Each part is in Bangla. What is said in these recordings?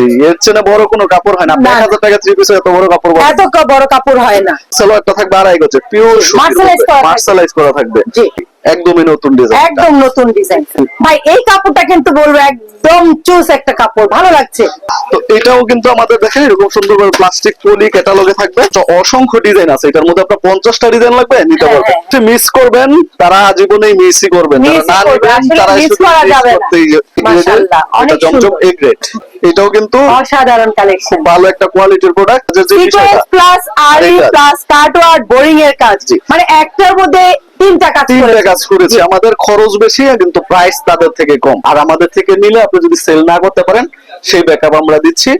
জি, এর চেয়ে বড় কোনো কাপড় হয় না। 1000 টাকা 3 পিসে এত বড় কাপড় এত বড় কাপড় হয় না। সালোয়ারটা থাকবে আড়াই গজে, পিওর মার্শালাইজ করা থাকবে। জি, একদমই নতুন ডিজাইন, একদম নতুন ডিজাইন। ভাই এই কাপড়টা কিন্তু বলবো একদম চুজ একটা কাপড়, ভালো লাগছে। তো এটাও কিন্তু আমাদের দেখেন এরকম সুন্দর করে প্লাস্টিক পলি ক্যাটালগে থাকবে। তো অসংখ্য ডিজাইন আছে, এটার মধ্যে আপনার 50টা ডিজাইন লাগবে নিতে পারবেন। মিস করবেন তারা জীবনেই মিসই করবেন, তারা না নেবেন তারা শুধু মাশাআল্লাহ অনেক জমজম এ গ্রেড। এটাও কিন্তু অসাধারণ কালেকশন, ভালো একটা কোয়ালিটির প্রোডাক্ট। যে সিকোয়েন্স প্লাস আরি প্লাস কাটওয়ার্ক বোরিং এর কাজ, মানে একটার মধ্যে তিনটা কাজ করেছি। আমাদের খরচ বেশি কিন্তু প্রাইস তাদের থেকে কম, আর আমাদের থেকে নিলে আপনি যদি সেল না করতে পারেন সেই ব্যাকআপ আমরা দিচ্ছি।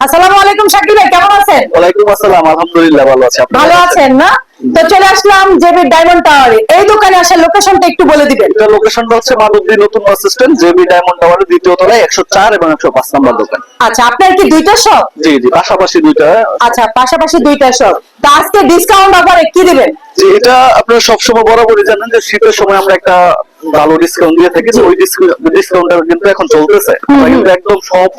আসসালামু আলাইকুম শাকিল ভাই, কেমন আছেন? ওয়ালাইকুম আসসালাম, আলহামদুলিল্লাহ ভালো আছি। আপনি ভালো আছেন না? তো চলে আসলাম জেবি ডায়মন্ড টাওয়ারে। এই দোকানে আসার লোকেশনটা একটু বলে দিবেন। এটা লোকেশনটা হচ্ছে মাধবদী নতুন বাস স্ট্যান্ড, জেবি ডায়মন্ড টাওয়ারের দ্বিতীয় তলায় 104 এবং 105 নম্বর দোকান। আচ্ছা, আপনার কি দুইটা শপ? জি জি, পাশাপাশি দুইটা। আচ্ছা, পাশাপাশি দুইটা শপ। তো আজকে ডিসকাউন্ট অফারে কি দিবেন? জি, এটা আপনারা সবসময় বরাবরই জানেন যে শীতের সময় আমরা একটা ভালো ডিসকাউন্ট দিয়ে থাকি। ওই ডিসকাউন্টটা কিন্তু এখন চলতেছে। কিন্তু একদম সব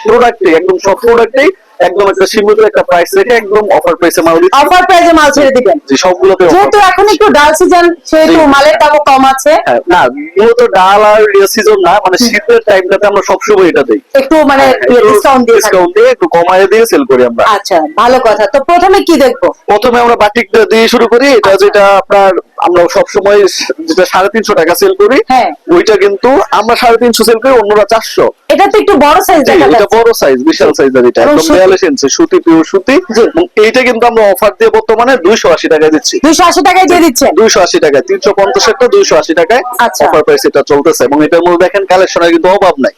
প্রোডাক্টে একদম একটা সীমিত একটা প্রাইস রেখে একদম অফার প্রাইসে মাল দিচ্ছি। অফার প্রাইসে মাল ছেড়ে দিবেন জি, সবগুলোতে। যেহেতু এখন একটু ডাল সিজন, সেহেতু মালের দামও কম আছে। না, মূলত ডাল আর সিজন না, মানে শীতের টাইমটাতে আমরা সবসময় এটা দেই, একটু মানে ডিসকাউন্ট দিয়ে একটু কমায় দিয়ে সেল করি আমরা। আচ্ছা, ভালো কথা। তো প্রথমে কি দেখবো? প্রথমে আমরা বাটিকটা দিয়ে শুরু করি। এটা যেটা আপনার আমরা সবসময় যেটা 350 টাকা সেল করি, ওইটা কিন্তু আমরা 350 সেল করি, অন্যরা 400। এটা তো একটু বড় সাইজ দেখা যাচ্ছে। এটা বড় সাইজ, বিশাল সাইজের। এটা একদম 42 ইঞ্চি সুতি, পিওর সুতি। এবং এইটা কিন্তু আমরা অফার দিয়ে বর্তমানে 280 টাকায় দিচ্ছি। 280 টাকায় দিয়ে দিচ্ছেন? 280 টাকায় 350 এরটা 280 টাকায় অফার প্রাইস এটা চলতেছে। এবং এটার মধ্যে দেখেন কালেকশনের কিন্তু অভাব নাই।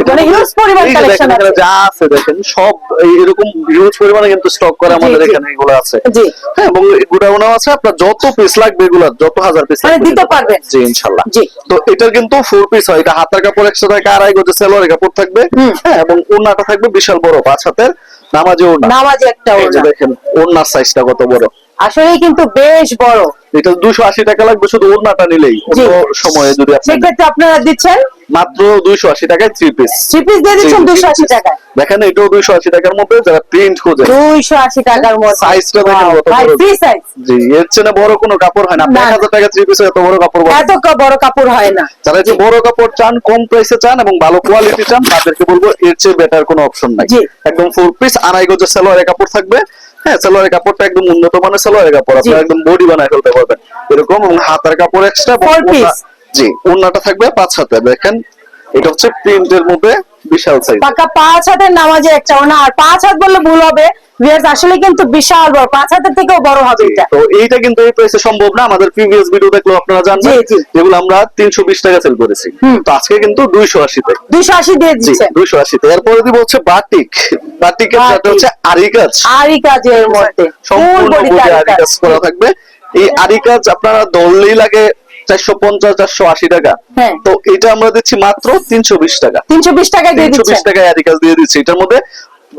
মানে হিউজ পরিমাণ কালেকশন আছে। যা আছে দেখেন সব এরকম হিউজ পরিমাণে কিন্তু স্টক করে আমাদের এখানে এগুলো আছে। জি, হ্যাঁ, এবং গোডাউনও আছে। আপনার যত পিস লাগবে এগুলা, যত হাজার পিস লাগবে দিতে পারবেন। জি, ইনশাআল্লাহ। জি, তো এটার কিন্তু 4 পিস হয়। এটা হাতার কাপড় এক্সট্রা থাকে, আড়াই গজে সালোয়ারের কাপড় থাকবে। হ্যাঁ, এবং ওড়নাটা থাকবে বিশাল বড় 5 হাতের নামাজি ওড়না। নামাজি একটা ওড়না। দেখেন ওড়নার সাইজটা কত বড়, আসলে কিন্তু বেশ বড়। এটা 280 টাকা লাগবে শুধু ওড়নাটা নিলেই। অন্য সময়ে যদি আপনি সেক্ষেত্রে আপনারা দিচ্ছেন মাত্র 280 টাকায় 3 পিস। 3 পিস দিয়ে দিচ্ছেন 280 টাকায়। দেখেন এটাও 280 টাকার মধ্যে, যারা প্রিন্ট খোঁজে 280 টাকার মধ্যে। সাইজটা দেখেন কত বড়, ফ্রি সাইজ। জি, এর চেয়ে বড় কোনো কাপড় হয় না। 1000 টাকা 3 পিসে এত বড় কাপড় এত বড় কাপড় হয় না। যারা যে বড় কাপড় চান, কম প্রাইসে চান এবং ভালো কোয়ালিটি চান, তাদেরকে বলবো এর চেয়ে বেটার কোনো অপশন নাই। একদম 4 পিস আড়াই গজের সালোয়ারের কাপড় থাকবে। হ্যাঁ, সালোয়ারের কাপড়টা একদম উন্নত মানের সালোয়ারের কাপড়, আপনারা একদম বডি বানায় ফেলতে পারবেন এরকম। এবং হাতার কাপড় এক্সট্রা 4 পিস। জি, ওড়নাটা থাকবে 5 হাতে। দেখেন এটা হচ্ছে প্রিন্টের মধ্যে বিশাল সাইজ, পাকা 5 হাতের নামাজি একটা ওড়না। আর 5 হাত বললে ভুল হবে, ভিউয়ার্স আসলে কিন্তু বিশাল বড়, 5 হাতের থেকেও বড় হবে এটা। তো এইটা কিন্তু এই প্রাইসে সম্ভব না। আমাদের প্রিভিয়াস ভিডিও দেখলেও আপনারা জানবেন যেগুলো আমরা 320 টাকা সেল করেছি। তো আজকে কিন্তু 280 তে 280 দিয়ে দিচ্ছেন। 280 তে। এরপরে দিব হচ্ছে বাটিক। বাটিকের যেটা হচ্ছে আরি কাজ, আরি কাজের মধ্যে সম্পূর্ণ বডি আরি কাজ করা থাকবে। এই আরি কাজ আপনারা ধরলেই লাগে 450-480 টাকা। তো এটা আমরা দিচ্ছি মাত্র 320 টাকা। 320 টাকায় দিয়ে দিচ্ছি। 320 টাকায় আরি কাজ দিয়ে দিচ্ছি। এটার মধ্যে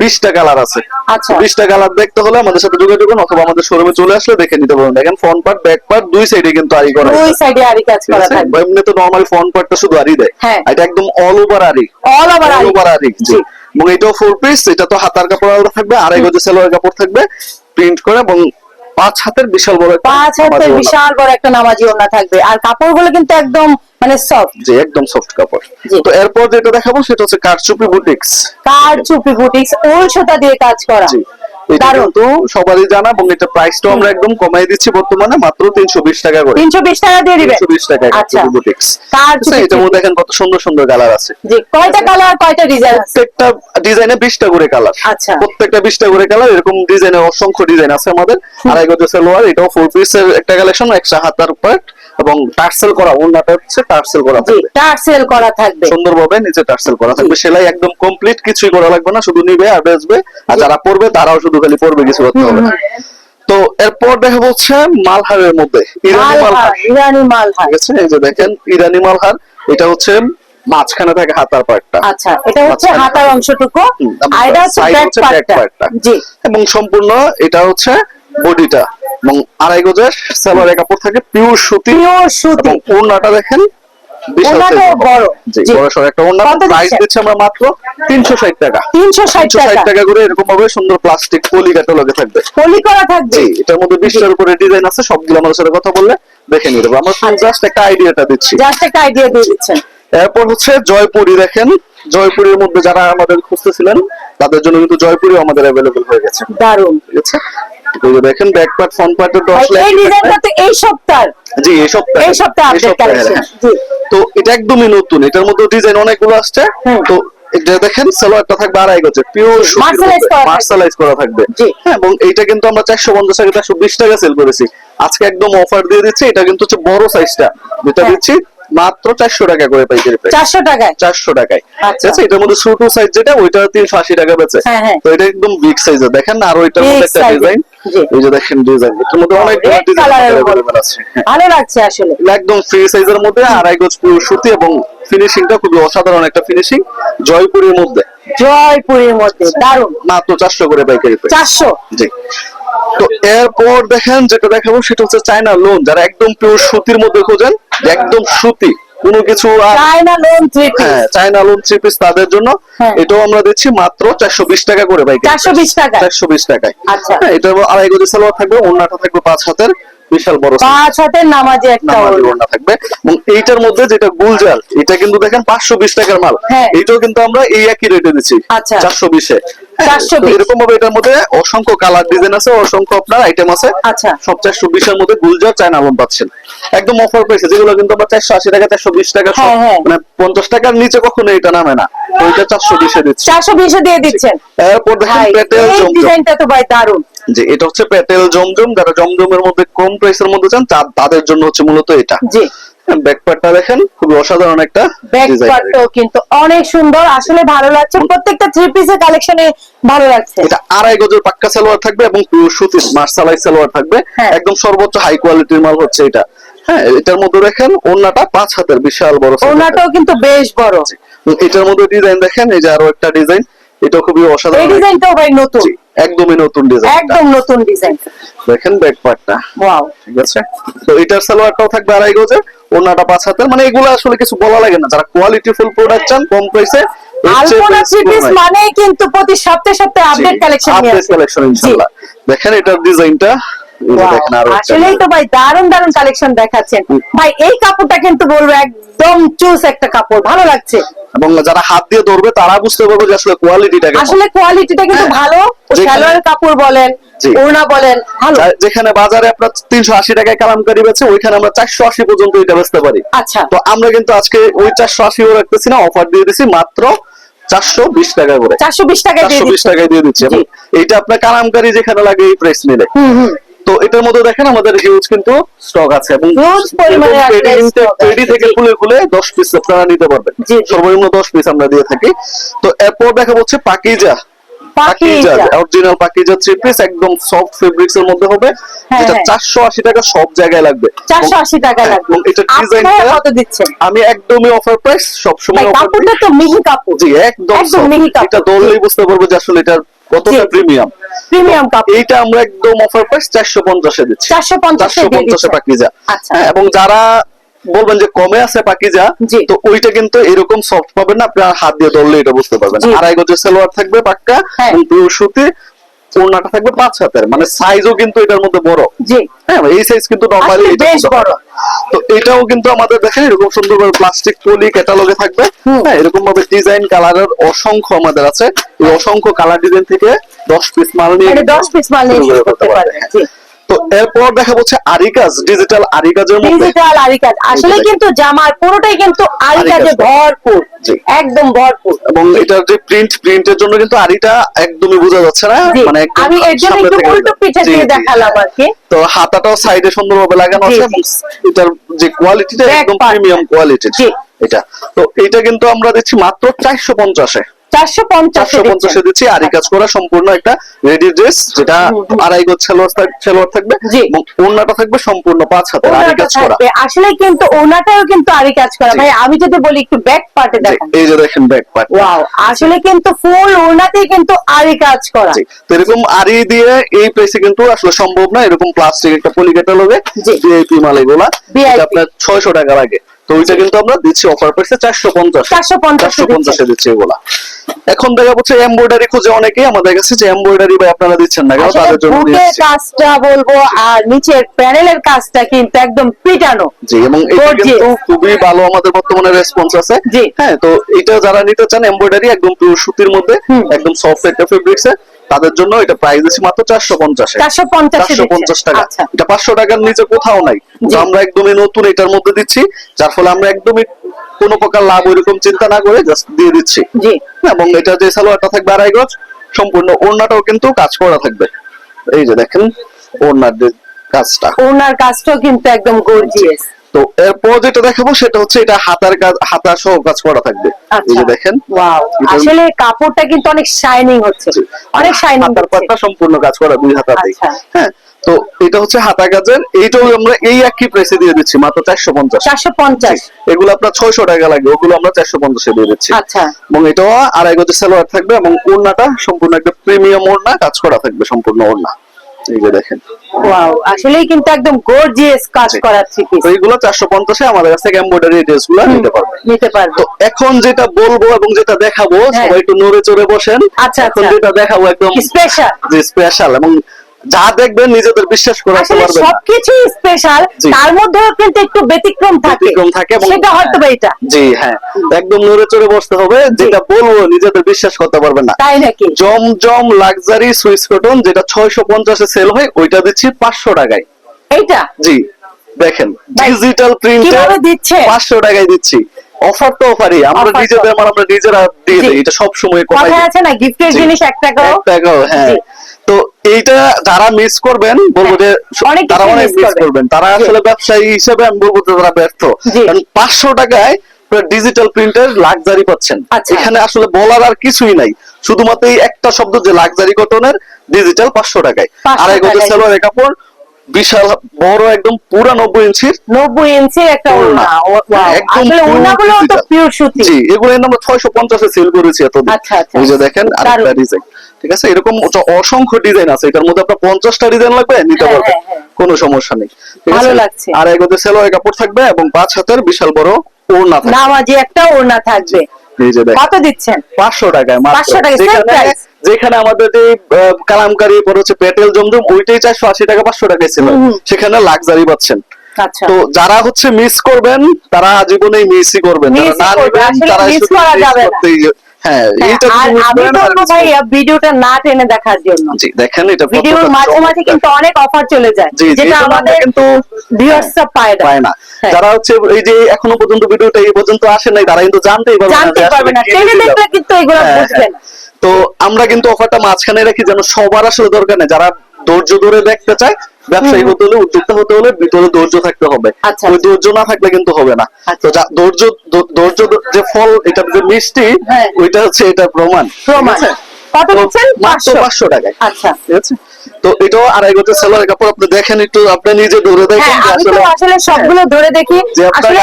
20টা কালার আছে। আচ্ছা, 20টা কালার দেখতে হলে আমাদের সাথে যোগাযোগ করুন, অথবা আমাদের শোরুমে চলে আসলে দেখে নিতে পারবেন। দেখেন ফ্রন্ট পার্ট, ব্যাক পার্ট দুই সাইডে কিন্তু আরি করা আছে। দুই সাইডে আরি কাজ করা থাকবে। এমনি তো নরমাল ফ্রন্ট পার্টটা শুধু আরি দেয়, এটা একদম অল ওভার আরি। অল ওভার আরি। জি, এবং এটাও 4 পিস। এটা তো হাতার কাপড় আলাদা থাকবে, আড়াই গজের সালোয়ারের কাপড় থাকবে প্রিন্ট করে, এবং 5 হাতের বিশাল বড়, 5 হাতের বিশাল বড় একটা নামাজি ওড়না থাকবে। আর কাপড়গুলো কিন্তু একদম মানে সফট। জি, একদম সফট কাপড়। তো এরপর যেটা দেখাবো সেটা হচ্ছে কারচুপি বুটিক্স। কারচুপি বুটিক্স ওল সুতা দিয়ে কাজ করা। জি, এটা কিন্তু সবারই জানা, এবং এটা প্রাইসটাও আমরা একদম কমাই দিচ্ছি বর্তমানে মাত্র 320 টাকা করে। 320 টাকা দিয়ে দিবেন। 320 টাকায় কারচুপি বুটিক্স। এটার মধ্যে দেখেন কত সুন্দর সুন্দর কালার আছে। জি, কয়টা কালার, কয়টা ডিজাইন আছে? প্রত্যেকটা ডিজাইনে 20টা করে কালার। আচ্ছা, প্রত্যেকটা 20টা করে কালার। এরকম ডিজাইনের অসংখ্য ডিজাইন আছে আমাদের। আড়াই গজের সালোয়ার, এটাও 4 পিসের একটা কালেকশন, একটা হাতার পার্ট এবং টার্সেল করা। ওড়নাটা হচ্ছে টার্সেল করা থাকবে। টার্সেল করা থাকবে সুন্দরভাবে নিচে টার্সেল করা থাকবে। সেলাই একদম কমপ্লিট, কিছুই করা লাগবে না, শুধু নিবে আর বেচবে। আর যারা পরবে তারাও শুধু খালি পরবে, কিছু করতে হবে না। তো এরপর দেখা হচ্ছে মালহারের মধ্যে ইরানি মালহার। ইরানি মালহার, ঠিক আছে, এই যে দেখেন ইরানি মালহার। এটা হচ্ছে মাঝখানে থাকে হাতার পার্টটা। আচ্ছা, এটা হচ্ছে হাতার অংশটুকু, আর এটা হচ্ছে ব্যাক পার্টটা। জি, এবং সম্পূর্ণ এটা হচ্ছে বডিটা, এবং আড়াই গজের সালোয়ারের কাপড় থাকে পিওর সুতি। পিওর সুতি। ওড়নাটা দেখেন বিশাল ওনাটাও size এর বড়। জি জি। বড় সর একটা ওন্না। কত প্রাইস দিচ্ছেন? দিচ্ছি আমরা মাত্র 360 টাকা। 360 টাকা। টাকা করে এরকম ভাবে সুন্দর প্লাস্টিক পলি ক্যাটালগে থাকবে। পলি করা থাকবে। জি এটার মধ্যে 20টার উপরে ডিজাইন আছে, সবগুলো আমাদের সাথে কথা বললে দেখে নিয়ে দেবো। আমরা জাস্ট একটা আইডিয়াটা দিচ্ছি। জাস্ট একটা আইডিয়া দিয়ে দিচ্ছেন। এরপর হচ্ছে জয়পুরি। দেখেন জয়পুরির মধ্যে যারা আমাদের খুঁজতেছিলেন তাদের জন্য কিন্তু জয়পুরি আমাদের অ্যাভেলেবল হয়ে গেছে। দারুন। ঠিক আছে, এই যে দেখেন ব্যাক পার্ট ফ্রন্ট পার্টের তো ভাই আসলে এই ডিজাইনটা তো এই সপ্তাহ, জি এই সপ্তাহে আপডেট কালেকশন। জি তো এটা একদমই নতুন, এটার মধ্যে ডিজাইন অনেকগুলো আসছে। তো এটা দেখেন সালোয়ারটা থাকবে আড়াই গজের পিওর Marsalize করা থাকবে। মার্শালাইজ করা থাকবে। জি। হ্যাঁ, এবং এইটা কিন্তু আমরা 450 টাকা 420 টাকা সেল করেছি, আজকে একদম অফার দিয়ে দিচ্ছি। এটা কিন্তু হচ্ছে বড় সাইজটা, যেটা হ্যাঁ। দিচ্ছি মাত্র 400 টাকা করে পাইকারি প্রাইস। 400 টাকায়। 400 টাকায়। আচ্ছা। ঠিক আছে, এটার মধ্যে ছোট সাইজ যেটা ওইটা 380 টাকা বেচে। হ্যাঁ, হ্যাঁ। তো এটা একদম বিগ সাইজের দেখেন। আর ওইটার মধ্যে Big একটা size এর। ডিজাইন, জি। এই যে দেখেন ডিজাইন, এটার মধ্যে অনেক রেড ডিজাইন কালারের अवेलेबल আছে। হ্যাঁ। ভালো লাগছে আসলে। একদম ফ্রি সাইজের মধ্যে আড়াই গজ পুরো সুতি এবং ফিনিশিংটা খুবই অসাধারণ একটা ফিনিশিং। জয়পুরের মধ্যে জয়পুরের মধ্যে দারুন। মাত্র 400 করে পাইকারি প্রাইস। 400। জি। তো এরপর দেখেন যেটা দেখাবো সেটা হচ্ছে চায়না লোন। যারা একদম পিওর সুতির মধ্যে খোঁজেন, যে একদম সুতি কোনো কিছু আর চায়না লোন 3 পিস। হ্যাঁ চায়না লোন 3 পিস তাদের জন্য হ্যাঁ। এটাও আমরা দিচ্ছি মাত্র 420 টাকা করে পাইকারি। 420 টাকায়। 420 টাকায়। আচ্ছা। হ্যাঁ, এটার আড়াই গজ সালোয়ার থাকবে, ওন্নাটা থাকবে 5 হাতের বিশাল বড় size। 5 হাতের নামাজি একটা নামাজি ওড়না। ওড়না থাকবে। এবং এইটার মধ্যে যেটা গুলজার, এটা কিন্তু দেখেন 520 টাকার মাল। হ্যাঁ। এইটাও কিন্তু আমরা এই একই রেটে দিচ্ছি আচ্ছা। 420 এ। 420 এরকম ভাবে এটার মধ্যে অসংখ্য কালার ডিজাইন আছে, অসংখ্য আপনার আইটেম আছে। আচ্ছা। সব 420 এর মধ্যে গুলজার চায়না আলম পাচ্ছেন একদম অফার প্রাইসে, যেগুলো কিন্তু আমরা 480 টাকা 420 টাকা সব, হ্যাঁ, হ্যাঁ। মানে 50 টাকার নিচে কখনো এটা নামে না। তো এটা 420 এ দিচ্ছি। 420 এ দিয়ে দিচ্ছেন। এরপর দেখেন ভাই পেটেল এই জমজম। ডিজাইনটা তো ভাই দারুন। যে এটা হচ্ছে পেটেল জমজম, যারা জমজমের মধ্যে কম প্রাইসের মধ্যে চান তাদের জন্য হচ্ছে মূলত এটা। জি। ব্যাকপার্টটা দেখেন খুবই অসাধারণ একটা ব্যাক ডিজাইন। পার্টও কিন্তু অনেক সুন্দর, আসলে ভালো লাগছে। প্রত্যেকটা 3 পিসের কালেকশনে ভালো লাগছে। এটা আড়াই গজের পাক্কা সালোয়ার থাকবে এবং পিওর সুতির মার্শালাইজ সালোয়ার থাকবে। হ্যাঁ। একদম সর্বোচ্চ হাই কোয়ালিটির মাল হচ্ছে এটা। হ্যাঁ, এটার মধ্যে দেখেন ওন্নাটা 5 হাতের বিশাল বড় size ওনাটাও কিন্তু বেশ বড়। এবং এটার মধ্যে ডিজাইন দেখেন, এই যে আরো একটা ডিজাইন, এটা খুবই এই অসাধারণ। ডিজাইনটাও ভাই নতুন। জি, একদমই নতুন ডিজাইন। একদম নতুন ডিজাইন। দেখেন ব্যাক পার্টটা, ওয়াও। ঠিক আছে। তো এটার সালোয়ারটাও থাকবে আড়াই গজে, ওন্নাটা 5 হাতের। মানে এগুলো আসলে কিছু বলা লাগে না, যারা কোয়ালিটি ফুল প্রোডাক্ট চান কম প্রাইসে, আলপনা 3 পিস মানে কিন্তু প্রতি সপ্তাহে সপ্তাহে আপডেট কালেকশন নিয়ে আপডেট আসে। কালেকশন ইনশাআল্লাহ। দেখেন এটার ডিজাইনটা, এই যে Wow, দেখেন আরো একটা আসলেই তো ভাই দারুন দারুন কালেকশন দেখাচ্ছেন ভাই। এই কাপড়টা কিন্তু বলবো একদম চুজ একটা কাপড়, ভালো লাগছে। এবং যারা হাত দিয়ে ধরবে তারা বুঝতে পারবে যে আসলে কোয়ালিটিটা কেমন। আসলে কোয়ালিটিটা কিন্তু হ্যাঁ। ভালো। যেখানে- সালোয়ারের কাপড় বলেন, জি। ওড়না বলেন, ভালো। যেখানে বাজারে আপনার 380 টাকায় কালামকারী বেচে, ওইখানে আমরা 480 পর্যন্ত এটা বেচতে পারি। আচ্ছা। তো আমরা কিন্তু আজকে ওই 480 ও রাখতেছি না, অফার দিয়ে দিছি মাত্র 420 টাকা করে। 420 টাকায় দিয়ে 420 দিচ্ছেন। টাকায় দিয়ে দিচ্ছি। এবং এইটা আপনার কালামকারী যেখানে লাগে এই প্রাইস নিলে। তো এটার মধ্যে দেখেন আমাদের হিউজ কিন্তু স্টক আছে এবং Huge পরিমাণে আসলে stock আছে। পেডি থেকে খুলে খুলে 10 পিস আপনারা নিতে পারবেন। জি, জি। সর্বনিম্ন 10 পিস আমরা দিয়ে থাকি। তো এরপর দেখা হচ্ছে পাকিজা। পাকিজা। অরিজিনাল পাকিজা 3 পিস একদম সফট ফেব্রিক্স এর মধ্যে হবে, হ্যাঁ, যেটা হ্যাঁ। 480 টাকা সব জায়গায় লাগবে। 480 টাকা লাগবে। এবং এটা আপনারা ডিজাইনটা কত দিচ্ছেন? আমি একদমই অফার প্রাইস সব ভাই সময় অফার কাপড়টা তো মিহি কাপড়। জি একদম একদম soft। মিহি কাপড়। এটা ধরলেই বুঝতে পারবো যে আসলে এটা কতটা জি। প্রিমিয়াম। প্রিমিয়াম কাপড়। এইটা আমরা একদম অফার প্রাইস 450 এ দিচ্ছি। 450 এ দিয়ে 450 এ দিচ্ছেন। পাকিজা। আচ্ছা। হ্যাঁ, এবং যারা বলবেন যে কমে আছে পাকিজা, জি। তো ওইটা কিন্তু এরকম সফট পাবেন না, আপনার হাত দিয়ে ধরলে এটা বুঝতে পারবেন। জি। আড়াই গজের সালোয়ার থাকবে পাক্কা হ্যাঁ। এবং পিওর সুতি, ওড়নাটা থাকবে 5 হাতের। মানে সাইজও কিন্তু এটার মধ্যে বড়। জি। হ্যাঁ, এই সাইজ কিন্তু নরমালি আসলে বেশ বড়। তো এটাও কিন্তু আমাদের দেখেন এরকম সুন্দর করে প্লাস্টিক পলি ক্যাটালগে থাকবে। হ্যাঁ, এরকম ভাবে ডিজাইন কালারের অসংখ্য আমাদের আছে। এই অসংখ্য কালার ডিজাইন থেকে 10 পিস মাল নিয়ে মানে 10 পিস মাল নিয়ে শুরু শুরু করতে পারবেন। জি। তো এরপর দেখা হচ্ছে আরিকাজ, ডিজিটাল আরিকাজের মধ্যে ডিজিটাল আরিকাজ আসলে কিন্তু জামার পুরোটাই কিন্তু আরিকাজে আরিকাজ। ভরপুর। জি। একদম ভরপুর। এবং এটার যে প্রিন্টের জন্য কিন্তু আরিটা একদমই বোঝা যাচ্ছে না। জি। মানে একদম আমি এর জন্য সামনে একটু থেকে উল্টো পিঠে জি, দিয়ে জি। দেখালাম আর কি। তো হাতাটাও সাইডে সুন্দরভাবে লাগানো জি, আছে জি। এবং এটার যে কোয়ালিটিটা Back একদম part প্রিমিয়াম কোয়ালিটির জি। এটা। তো এটা কিন্তু আমরা দিচ্ছি মাত্র 450 এ। 450 450 দিচ্ছি। আরি কাজ করা সম্পূর্ণ একটা রেডি ড্রেস, যেটা আড়াই গজ সালোয়ার থাকবে জি। এবং ওড়নাটা থাকবে সম্পূর্ণ 5 হাতের আরি কাজ করা। আসলে কিন্তু ওনাটাও কিন্তু আরি কাজ করা। জি। ভাই আমি যদি বলি একটু ব্যাক পার্টে জি, দেখান। এই যে দেখেন ব্যাক পার্ট। ওয়াও, আসলে কিন্তু ফুল ওনাতেই কিন্তু আরি কাজ করা। জি, তো এরকম আরি দিয়ে এই প্রাইসে কিন্তু আসলে সম্ভব না। এরকম প্লাস্টিক একটা পলি ক্যাটালগে জি। ভিআইপি মাল এগুলা, VIP এটা আপনার 600 টাকা লাগে। তো তো ওইটা কিন্তু আমরা দিচ্ছি অফার প্রাইসে 450 450 দিচ্ছি এগুলা। এখন দেখা যাচ্ছে এমব্রয়ডারি খুঁজে অনেকেই আমাদের কাছে যে এমব্রয়ডারি ভাই আপনারা দিচ্ছেন না, কারণ তাদের জন্য বুকের কাজটা বলবো আর নিচের প্যানেলের কাজটা কিন্তু একদম পিটানো। জি, এবং এটা কিন্তু খুবই ভালো আমাদের বর্তমানে রেসপন্স আছে। হ্যাঁ, তো এটা যারা নিতে চান এমব্রয়ডারি একদম পিওর সুতির মধ্যে একদম সফট একটা ফেব্রিক্সে, তাদের জন্য এটা প্রাইস দিচ্ছি মাত্র 450 টাকা। এটা 500 টাকার নিচে কোথাও নাই। আমরা একদমই নতুন এটার মধ্যে দিচ্ছি, যার ফলে আমরা একদমই কোনো প্রকার লাভ ওইরকম চিন্তা না করে জাস্ট দিয়ে দিচ্ছি। এবং এটা যে সালোয়ারটা থাকবে 2.5 গজ, সম্পূর্ণ ওড়নাটাও কিন্তু কাজ করা থাকবে। এই যে দেখেন ওড়নার কাজটা, ওড়নার কাজটাও কিন্তু একদম গর্জিয়াস। তো এরপর যেটা দেখাবো সেটা হচ্ছে এটা হাতার কাজ, হাতা সহ কাজ করা থাকবে। এই যে দেখেন, ওয়াও, আসলে কাপড়টা কিন্তু অনেক শাইনিং হচ্ছে, অনেক শাইনিং। হাতার পাটটা সম্পূর্ণ কাজ করা দুই হাতাতেই। হ্যাঁ, তো এটা হচ্ছে হাতা কাজের, এইটাও আমরা এই একই প্রাইসে দিয়ে দিচ্ছি মাত্র 450। এগুলো আপনার 600 টাকা লাগে, ওগুলো আমরা 450 এ দিয়ে দিচ্ছি। আচ্ছা, এবং এটাও 2.5 গজের সালোয়ার থাকবে এবং ওড়নাটা সম্পূর্ণ একটা প্রিমিয়াম ওড়না কাজ করা থাকবে, সম্পূর্ণ ওড়না। এই যে দেখেন, ওয়াও, আসলেই কিন্তু একদম গর্জিয়াস কাজ করা থ্রি পিস। তো এগুলো 450 এ আমাদের কাছ থেকে এমব্রয়ডারি ড্রেসগুলো নিতে পারবে। তো এখন যেটা বলবো এবং যেটা দেখাবো, সবাই একটু নড়ে চড়ে বসেন। আচ্ছা, এখন যেটা দেখাবো একদম স্পেশাল, যে স্পেশাল, এবং যা দেখবেন নিজেদের বিশ্বাস করাতে পারবেন না। সবকিছু স্পেশাল, তার মধ্যেও কিন্তু একটু ব্যতিক্রম থাকে, সেটা হয়তো এটা। জি হ্যাঁ, একদম নড়ে চড়ে বসতে হবে, যেটা বলবো নিজেদের বিশ্বাস করতে পারবেন না। তাই নাকি? জমজম লাক্সারি সুইস কটন যেটা 650 এ সেল হয়, ওইটা দিচ্ছি 500 টাকায়। এইটা? জি, দেখেন ডিজিটাল প্রিন্টে কিভাবে দিচ্ছে? 500 টাকায় দিচ্ছি। অফার তো অফারই, আমরা নিজেদের মাল আমরা নিজেরা দিয়ে দেই, এটা সব সময় কমাই। কথা আছে না, গিফটের জিনিস 1 টাকাও। হ্যাঁ, তো এইটা যারা মিস করবেন বলবো যে তারা অনেক মিস করবেন, তারা আসলে ব্যবসায়ী হিসেবে আমি বলবো যে তারা ব্যর্থ। কারণ 500 টাকায় ডিজিটাল প্রিন্টের লাক্সারি পাচ্ছেন। এখানে আসলে বলার আর কিছুই নাই, শুধুমাত্র এই একটা শব্দ যে লাক্সারি কটনের ডিজিটাল 500 টাকায়। 2.5 গজের সালোয়ারের কাপড়, বিশাল বড় একদম পুরো 90 ইঞ্চি একটা ওড়না। আসলে ওড়নাগুলো তো পিওর সুতি। জি, এগুলো আমরা 650 এ সেল করেছি এতদিন। এই যে দেখেন আরেকটা ডিজাইন, ঠিক আছে, এরকম অসংখ্য ডিজাইন আছে, এটার মধ্যে আপনার 50টা ডিজাইন লাগবে নিতে পারবেন, কোনো সমস্যা নেই। ভালো লাগছে। 2.5 গজের সালোয়ারের কাপড় থাকবে এবং 5 হাতের বিশাল বড় ওড়না থাকবে, নামাজি একটা ওড়না থাকবে। এই যে দেখেন, কত দিচ্ছেন? 500 টাকায় মাত্র। 500 টাকা যেখানে আমাদের যে কালামকারী পরে হচ্ছে পেটেল জমজম, ওইটাই 480 টাকা 500 টাকায় ছিল, সেখানে লাক্সারি পাচ্ছেন। তো যারা হচ্ছে মিস করবেন তারা জীবনেই মিসই করবেন, যারা না নেবেন তারা শুধু হ্যাঁ, এইটা আমি বলবো ভাই ভিডিওটা না টেনে দেখার জন্য। জি, দেখেন এটা ভিডিওর মাঝে মাঝে কিন্তু অনেক অফার চলে যায়, যেটা আমাদের কিন্তু ভিউয়ার্সরা পায় না। যারা হচ্ছে এই যে এখনো পর্যন্ত ভিডিওটা এই পর্যন্ত আসে নাই, তারা কিন্তু জানতেই পারবে না, টেনে দেখলে কিন্তু এগুলো বুঝবেন। তো আমরা কিন্তু অফারটা মাঝখানে রাখি যেন সবার আসলে দরকার নেই, যারা ধৈর্য ধরে দেখতে চায়, ব্যবসায়ী হতে হলে, উদ্যোক্তা হতে হলে ভিতরে ধৈর্য থাকতে হবে। ওই ধৈর্য না থাকলে কিন্তু হবে না। তো ধৈর্য যে ফল, এটা যে মিষ্টি, ওইটা হচ্ছে এটা প্রমাণ। কত দিচ্ছেন? 500 টাকায়। আচ্ছা, ঠিক আছে। তো এটাও 2.5 গজের সালোয়ারের কাপড়, আপনি দেখেন একটু, আপনি নিজে ধরে দেখেন। আমি তো আসলে সবগুলো ধরে দেখি, আসলে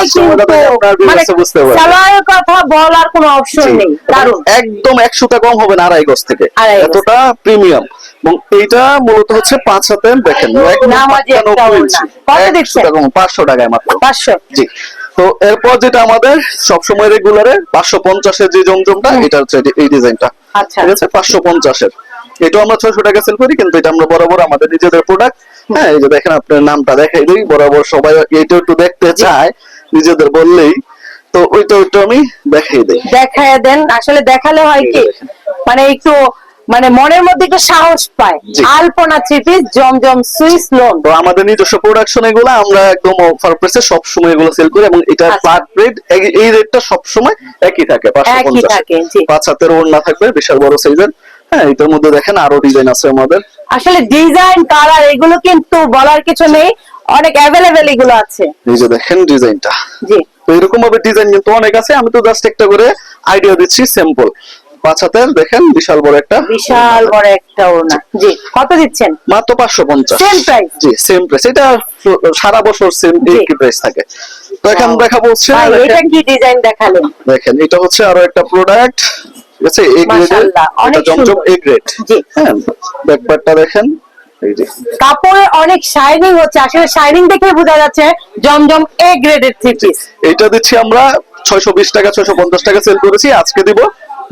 কিন্তু সালোয়ারের কথা বলার কোনো অপশন নেই, দারুন, একদম 100 টাকা কম হবে না 2.5 গজ থেকে, এতটা প্রিমিয়াম। এবং এইটা মূলত হচ্ছে 5 হাতে, দেখেন নামাজি একটা ওড়না। কত দিচ্ছেন? 500 টাকায় মাত্র। 500। জি। তো এরপর যেটা আমাদের সবসময় রেগুলারে 550 এর যে জমজমটা, এটা হচ্ছে এই ডিজাইনটা, ঠিক আছে, 550 এর। এটা আমরা 600 টাকা সেল করি, কিন্তু এটা আমরা বরাবর আমাদের নিজেদের প্রোডাক্ট। হ্যাঁ, এই যে দেখেন, আপনার নামটা দেখাই দিই, বরাবর সবাই এটা একটু দেখতে চায় নিজেদের বললেই, তো ওইটা আমি দেখাই দিই। দেখায় দেন, আসলে দেখালে হয় কি, মানে একটু মনের মধ্যে একটু সাহস পায়। আলপনা থ্রি পিস, জমজম সুইস লোন। তো আমাদের নিজস্ব প্রোডাকশন, এগুলো আমরা একদম অফার প্রাইসে সব সময় এগুলো সেল করি, এবং এটা পার রেট, এই রেটটা সব সময় একই থাকে, 550। 5 হাতের ওড়না থাকবে, বিশাল বড় সাইজের। হ্যাঁ, এটার মধ্যে দেখেন আরো ডিজাইন আছে আমাদের। আসলে ডিজাইন, কালার এগুলো কিন্তু বলার কিছু নেই, অনেক অ্যাভেলেবেল এগুলো আছে। এই যে দেখেন ডিজাইনটা। জি, তো এরকম ভাবে ডিজাইন কিন্তু অনেক আছে, আমি তো জাস্ট একটা করে আইডিয়া দিচ্ছি, স্যাম্পল। 5 হাতের দেখেন বিশাল বড় একটা ওড়না। জি, কত দিচ্ছেন? মাত্র 550। Same price? জি, সেম প্রাইস, এটা সারা বছর সেম একই প্রাইস থাকে। তো এখন দেখাবো হচ্ছে, এটা কি ডিজাইন দেখালেন? দেখেন, এটা হচ্ছে আরো একটা প্রোডাক্ট, ঠিক আছে, এ গ্রেডের, এটা জমজম এ গ্রেড। জি, হ্যাঁ, ব্যাকপার্টটা দেখেন, এই যে কাপড়ে অনেক শাইনিং হচ্ছে, আসলে শাইনিং দেখে বোঝা যাচ্ছে জমজম এ গ্রেডের থ্রি পিস। এটা দিচ্ছি আমরা 620 টাকা 650 টাকা সেল করেছি, আজকে দিব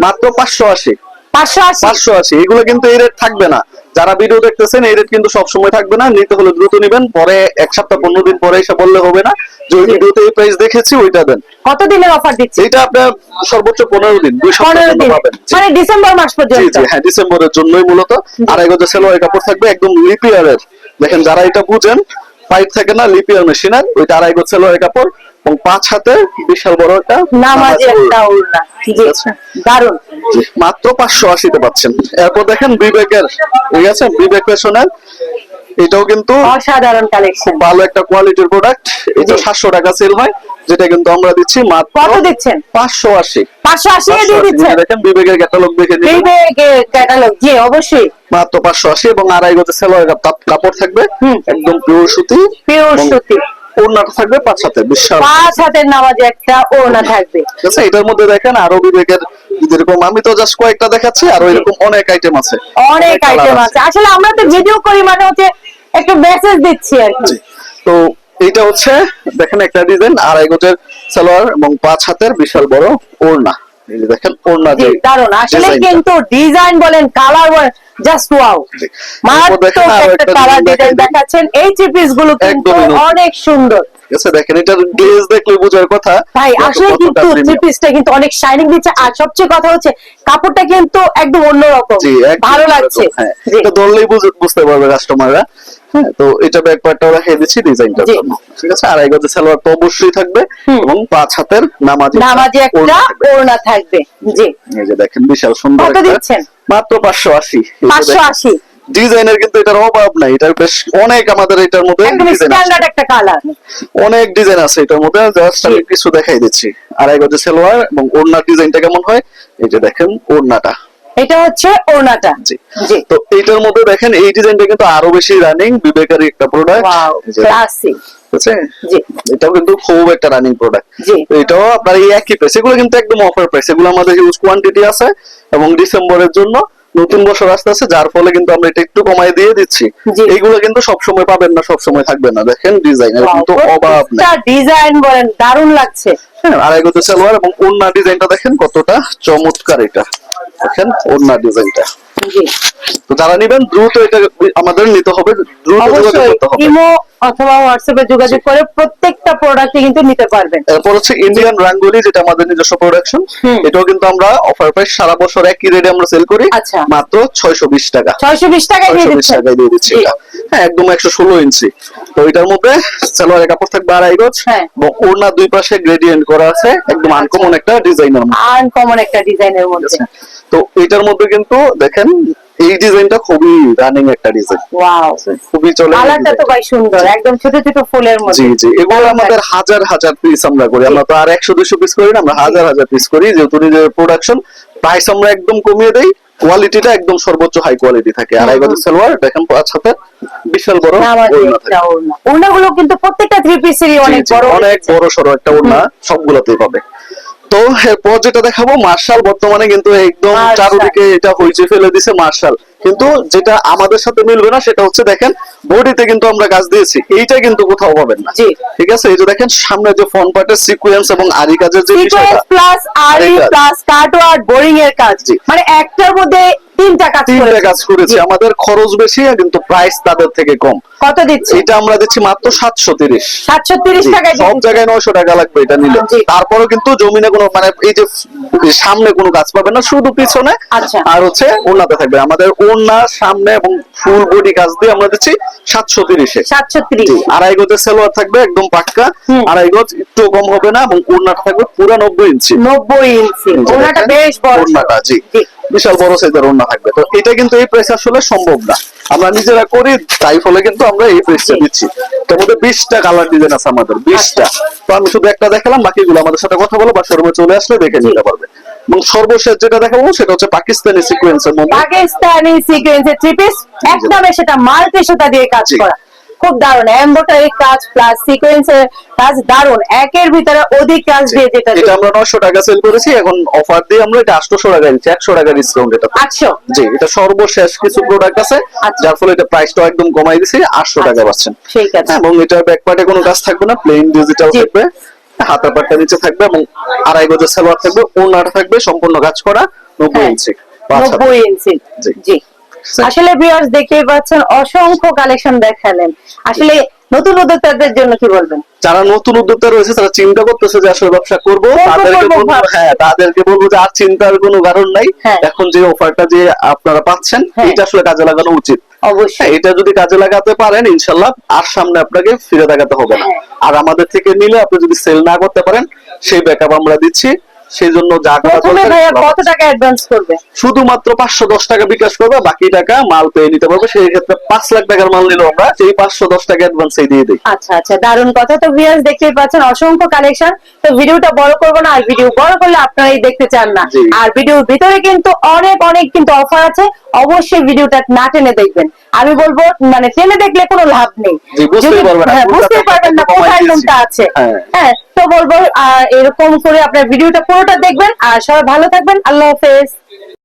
মাত্র 580। 580 580 এগুলো কিন্তু এই রেট থাকবে না, যারা ভিডিও দেখতেছেন এই রেট কিন্তু সব সময় থাকবে না, নিতে হলে দ্রুত নেবেন, পরে এক সপ্তাহ 15 দিন পরে এসে বললে হবে না যে ওই ভিডিওতে এই প্রাইস দেখেছি ওইটা দেন। কত দিনের অফার দিচ্ছে? এটা আপনার সর্বোচ্চ 15 দিন, 2 সপ্তাহ 15 দিন, পাবেন। মানে ডিসেম্বর মাস জি পর্যন্ত। জি হ্যাঁ, ডিসেম্বরের জন্যই মূলত। আড়াই গজের সেলোয়ার কাপড় থাকবে একদম লিপিয়ারের, দেখেন যারা এটা বুঝেন পাইপ থাকে না লিপিয়ার মেশিনের, ওইটা আড়াই গজ সেলোয়ার কাপড় এবং 5 হাতে বিশাল বড় একটা নামাজি একটা ওড়না। জি দারুন, মাত্র 580 তে পাচ্ছেন। এরপর দেখেন বিবেকের, ঠিক আছে, বিবেক ফ্যাশনের, এটাও কিন্তু অসাধারণ কালেকশন, ভালো একটা কোয়ালিটির প্রোডাক্ট। এটা 700 টাকা সেল হয়, যেটা কিন্তু আমরা দিচ্ছি মাত্র কত দিচ্ছেন? 580। 580 এ দিয়ে দিচ্ছেন। দেখেন বিবেকের ক্যাটালগ দেখে নিন, বিবেকের ক্যাটালগ, জি অবশ্যই মাত্র 580 এবং আড়াই গজের সেলোয়ার কাপড় থাকবে একদম পিওর সুতি, পিওর সুতি। ওড়নাটা থাকবে 5 হাতে বিশাল 5 হাতের নামাজি একটা ওড়না থাকবে। আচ্ছা, এটার মধ্যে দেখেন আরো বিবেকের যেরকম, আমি তো জাস্ট কয়েকটা দেখাচ্ছি, আর এরকম অনেক আইটেম আছে, অনেক আইটেম আছে। আসলে আমরা তো ভিডিও করি মানে হচ্ছে একটু মেসেজ দিচ্ছি আর কি। তো এইটা হচ্ছে দেখেন একটা ডিজাইন, আড়াই গজের সালোয়ার এবং 5 হাতের বিশাল বড় ওড়না। এই যে দেখেন ওড়না জি দারুন, আসলে কিন্তু ডিজাইন বলেন কালার বলেন জাস্ট ওয়াও। মারাত্মক একটা কালার ডিজাইন দেখাচ্ছেন, এই থ্রি পিস গুলো কিন্তু অনেক সুন্দর। আচ্ছা দেখেন এটা গ্লেজ দেখলে বোঝার কথা ভাই, আসলে কিন্তু থ্রি পিসটা কিন্তু অনেক শাইনিং দিচ্ছে, আর সবচেয়ে কথা হচ্ছে কাপড়টা কিন্তু একদম অন্যরকম, ভালো লাগছে। এটা ধরলেই বুঝতে পারবে কাস্টমাররা। তো এটা ব্যাক পার্টটা ওরা হেয়ে দিচ্ছি ডিজাইনটার জন্য, ঠিক আছে। আড়াই গজের সালোয়ার তো অবশ্যই থাকবে এবং 5 হাতের নামাজি একটা ওড়না থাকবে। জি এই যে দেখেন বিশাল সুন্দর, কত দিচ্ছেন? মাত্র 580। 580 ডিজাইনের কিন্তু এটার অভাব নাই, এটার বেশ অনেক, আমাদের এটার মধ্যে একদম স্ট্যান্ডার্ড একটা কালার, অনেক ডিজাইন আছে এটার মধ্যে, জাস্ট আমি কিছু দেখাই দিচ্ছি। আড়াই গজের সালোয়ার এবং ওড়নার ডিজাইনটা কেমন হয়, এই যে দেখেন ওড়নাটা, এটা হচ্ছে ওড়নাটা। জি জি। তো এইটার মধ্যে দেখেন এই ডিজাইনটা কিন্তু আরো বেশি রানিং, বিবেকের একটা প্রোডাক্ট, ওয়াও ক্লাসিক। ঠিক আছে, জি এটাও কিন্তু খুব একটা রানিং প্রোডাক্ট। এটাও আপনার এই একই প্রাইস, এগুলো কিন্তু একদম অফার প্রাইস, এগুলো আমাদের হিউজ কোয়ান্টিটি আছে এবং ডিসেম্বরের জন্য নতুন বছর আসতে আছে, যার ফলে কিন্তু আমরা এটা একটু কমাই দিয়ে দিচ্ছি। এইগুলো কিন্তু সব সময় পাবেন না, সব সময় থাকবে না। দেখেন ডিজাইনের কিন্তু অভাব নেই, ডিজাইন বলেন দারুণ লাগছে। হ্যাঁ, আড়াই গজ সালোয়ার এবং ওড়না ডিজাইনটা দেখেন কতটা চমৎকার, এটা দেখেন ওড়না ডিজাইনটা। তো যারা নেবেন দ্রুত এটা আমাদের নিতে হবে, দ্রুত যোগাযোগ করতে হবে, ইমো অথবা হোয়াটসঅ্যাপে যোগাযোগ করে প্রত্যেকটা প্রোডাক্টই কিন্তু নিতে পারবেন। এরপর হচ্ছে ইন্ডিয়ান রাঙ্গুলি, যেটা আমাদের নিজস্ব প্রোডাকশন, এটাও কিন্তু আমরা অফার প্রাইস সারা বছর একই রেটে আমরা সেল করি, মাত্র 620 টাকা। 620 টাকায় দিয়ে দিচ্ছি এটা, হ্যাঁ একদম 116 ইঞ্চি। তো এটার মধ্যে সালোয়ারের কাপড় থাকবে আড়াই গজ এবং ওড়না দুই পাশে গ্রেডিয়েন্ট করা আছে, একদম আনকমন একটা ডিজাইনের মধ্যে, আনকমন একটা ডিজাইনের মধ্যে। তো এটার মধ্যে কিন্তু দেখেন এই ডিজাইনটা খুবই রানিং একটা ডিজাইন, ওয়াও খুবই চলে, কালারটা তো ভাই সুন্দর, একদম ছোট ছোট ফুলের মধ্যে। জি জি, এগুলো আমাদের হাজার হাজার পিস আমরা করি, আমরা তো আর 100-200 পিস করি না, আমরা হাজার হাজার পিস করি, যেহেতু নিজের প্রোডাকশন। প্রাইস আমরা একদম কমিয়ে দেই, কোয়ালিটিটা একদম সর্বোচ্চ হাই কোয়ালিটি থাকে। আড়াই গজ সালোয়ার দেখেন 5 হাতে বিশাল বড় ওড়নাগুলো কিন্তু প্রত্যেকটা থ্রি পিসেরই অনেক বড়, অনেক বড় সরো একটা ওড়না সবগুলোতেই পাবে। তো এরপর যেটা দেখাবো মার্শাল, বর্তমানে কিন্তু একদম চারদিকে এটা হইচে ফেলে দিছে মার্শাল, কিন্তু যেটা আমাদের সাথে মিলবে না সেটা হচ্ছে দেখেন বডিতে কিন্তু আমরা কাজ দিয়েছি, এইটা কিন্তু কোথাও পাবেন না, ঠিক আছে। এই যে দেখেন সামনে যে ফ্রন্ট পার্টের সিকোয়েন্স এবং আরি কাজের যে বিষয়টা, প্লাস আরি প্লাস কাটওয়ার্ক বোরিং এর কাজ, মানে একটার মধ্যে তিনটা কাজ করেছি। আমাদের খরচ বেশি কিন্তু প্রাইস তাদের থেকে কম। কত দিচ্ছি? এটা আমরা দিচ্ছি মাত্র 730। 730 টাকায়, সব জায়গায় 900 টাকা লাগবে এটা নিলে। তারপরেও কিন্তু জমিনে কোনো মানে এই যে সামনে কোনো কাজ পাবেন না, শুধু পিছনে আর হচ্ছে ওড়নাতে থাকবে। আমাদের ওড়না সামনে এবং ফুল বডি কাজ দিয়ে আমরা দিচ্ছি 730 এ। 730 আড়াই গজের সালোয়ার থাকবে একদম পাক্কা, আড়াই গজ একটু কম হবে না, এবং ওড়নাটা থাকবে পুরো 90 ইঞ্চি। 90 ইঞ্চি ওড়নাটা বেশ বড়, ওড়নাটা জি বিশাল বড় সাইজের ওড়না থাকবে। তো এটা কিন্তু এই প্রাইস আসলে সম্ভব না, আমরা নিজেরা করি, তাই ফলে কিন্তু আমরা এই প্রাইসটা দিচ্ছি। তার মধ্যে 20টা কালার ডিজাইন আছে আমাদের, 20টা। তো আমি শুধু একটা দেখালাম, বাকিগুলো আমাদের সাথে কথা বলো বা শোরুমে চলে আসলে দেখে নিতে পারবে। এবং সর্বশেষ যেটা দেখাবো সেটা হচ্ছে পাকিস্তানি সিকোয়েন্সের মধ্যে, পাকিস্তানি সিকোয়েন্সের থ্রি পিস, একদমই সেটা মাল্টি সুতা দিয়ে কাজ করা, খুব দারুণ এমব্রয়ডারি কাজ প্লাস সিকোয়েন্সের কাজ দারুণ, একের ভিতরে অধিক কাজ দিয়ে যেটা এটা আমরা 900 টাকা সেল করেছি, এখন অফার দিয়ে আমরা এটা 800 টাকা দিচ্ছি, 100 টাকা ডিসকাউন্ট এটা। 800? জি, এটা সর্বশেষ কিছু প্রোডাক্ট আছে আচ্ছা। যার ফলে এটা প্রাইসটা একদম কমাই দিছি, 800 টাকা পাচ্ছেন। ঠিক আছে। এবং এটার ব্যাক পার্টে কোনো কাজ থাকবে না, প্লেন ডিজিটাল জি। থাকবে, হাতের পাটটা নিচে থাকবে এবং 2.5 গজের সালোয়ার থাকবে, ওড়নাটা থাকবে সম্পূর্ণ কাজ করা 90 হ্যাঁ, ইঞ্চি। 90 ইঞ্চি। জি। জি, আসলে ভিউয়ার্স দেখতেই পাচ্ছেন অসংখ্য কালেকশন দেখালেন। আসলে নতুন উদ্যোক্তাদের জন্য কি বলবেন? যারা নতুন উদ্যোক্তা রয়েছে তারা চিন্তা করতেছে যে আসলে ব্যবসা করবো, তাদেরকে বলবো, হ্যাঁ তাদেরকে বলবো যে আর চিন্তার কোনো কারণ নাই, হ্যাঁ। এখন যে অফারটা যে আপনারা পাচ্ছেন হ্যাঁ। এটা আসলে কাজে লাগানো উচিত। অবশ্যই। এটা যদি কাজে লাগাতে পারেন ইনশাল্লাহ আর সামনে আপনাকে ফিরে তাকাতে হবে না। হ্যাঁ। আর আমাদের থেকে নিলে আপনি যদি সেল না করতে পারেন সেই ব্যাকআপ আমরা দিচ্ছি, সেই জন্য যা টাকা প্রথমে ভাইয়া কত টাকা অ্যাডভান্স করবে? শুধুমাত্র 510 টাকা বিকাশ করবে, বাকি টাকা মাল পেয়ে নিতে পারবে। সেই ক্ষেত্রে 5 লাখ টাকার মাল নিলেও আমরা সেই 510 টাকা অ্যাডভান্সই দিয়ে দিই। আচ্ছা আচ্ছা, দারুণ কথা। তো ভিউয়ার্স দেখতেই পাচ্ছেন অসংখ্য কালেকশন। তো ভিডিওটা বড় করব না, আর ভিডিও বড় করলে আপনারাই দেখতে চান না। জি। আর ভিডিওর ভিতরে কিন্তু অনেক অনেক কিন্তু অফার আছে, অবশ্যই ভিডিওটা না টেনে দেখবেন। আমি বলবো মানে টেনে দেখলে কোনো লাভ নেই, জি, বুঝতেই পারবেন না। হ্যাঁ বুঝতে পারবেন না কোথায় কোনটা আছে। হ্যাঁ। হ্যাঁ, তো বলবো এরকম করে আপনার ভিডিওটা পুরোটা দেখবেন। আর সবাই ভালো থাকবেন, আল্লাহ হাফেজ।